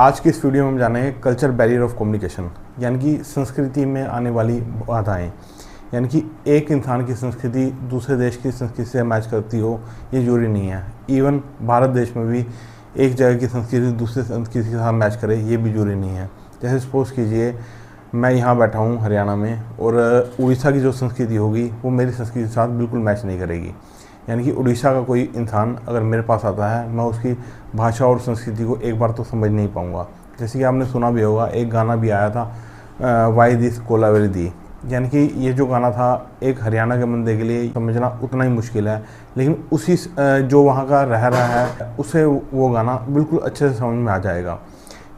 आज की इस वीडियो में हम जानेंगे कल्चर बैरियर ऑफ कम्युनिकेशन, यानी कि संस्कृति में आने वाली बाधाएं। यानी कि एक इंसान की संस्कृति दूसरे देश की संस्कृति से मैच करती हो, ये जरूरी नहीं है। इवन भारत देश में भी एक जगह की संस्कृति दूसरे संस्कृति के साथ मैच करे, ये भी जरूरी नहीं है। जैसे सपोज़ कीजिए मैं यहाँ बैठा हूँ हरियाणा में, और उड़ीसा की जो संस्कृति होगी वो मेरी संस्कृति के साथ बिल्कुल मैच नहीं करेगी। यानी कि उड़ीसा का कोई इंसान अगर मेरे पास आता है, मैं उसकी भाषा और संस्कृति को एक बार तो समझ नहीं पाऊँगा। जैसे कि आपने सुना भी होगा, एक गाना भी आया था वाई दिस कोलावेरी दी। यानी कि ये जो गाना था एक हरियाणा के बंदे के लिए समझना उतना ही मुश्किल है, लेकिन उसी जो वहाँ का रह रहा है उसे वो गाना बिल्कुल अच्छे से समझ में आ जाएगा।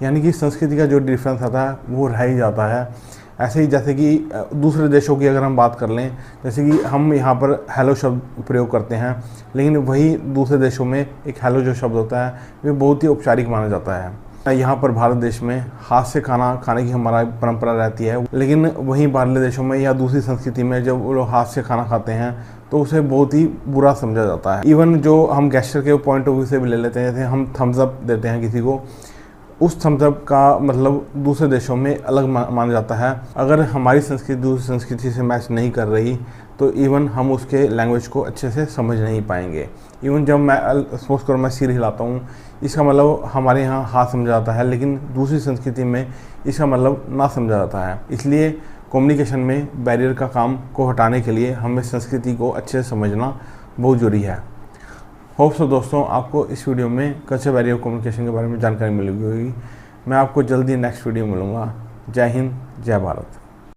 यानी कि संस्कृति का जो डिफरेंस आता है वो रह ही जाता है। ऐसे ही जैसे कि दूसरे देशों की अगर हम बात कर लें, जैसे कि हम यहाँ पर हेलो शब्द प्रयोग करते हैं, लेकिन वही दूसरे देशों में एक हेलो जो शब्द होता है वो बहुत ही औपचारिक माना जाता है। यहाँ पर भारत देश में हाथ से खाना खाने की हमारा परंपरा रहती है, लेकिन वहीं बाहरले देशों में या दूसरी संस्कृति में जब वो लोग हाथ से खाना खाते हैं तो उसे बहुत ही बुरा समझा जाता है। इवन जो हम गेस्चर के पॉइंट ऑफ व्यू से भी ले लेते हैं, जैसे हम थम्स अप देते हैं किसी को, उस थम्स अप का मतलब दूसरे देशों में अलग माना जाता है। अगर हमारी संस्कृति दूसरी संस्कृति से मैच नहीं कर रही तो इवन हम उसके लैंग्वेज को अच्छे से समझ नहीं पाएंगे। इवन जब मैं सपोज करो मैं सिर हिलाता हूँ, इसका मतलब हमारे यहाँ हाथ समझा जाता है, लेकिन दूसरी संस्कृति में इसका मतलब ना समझा जाता है। इसलिए कम्युनिकेशन में बैरियर का काम को हटाने के लिए हमें संस्कृति को अच्छे से समझना बहुत ज़रूरी है। होप सो दोस्तों आपको इस वीडियो में कल्चर बैरियर ऑफ कम्युनिकेशन के बारे में जानकारी मिली होगी। मैं आपको जल्दी नेक्स्ट वीडियो मिलूँगा। जय हिंद, जय भारत।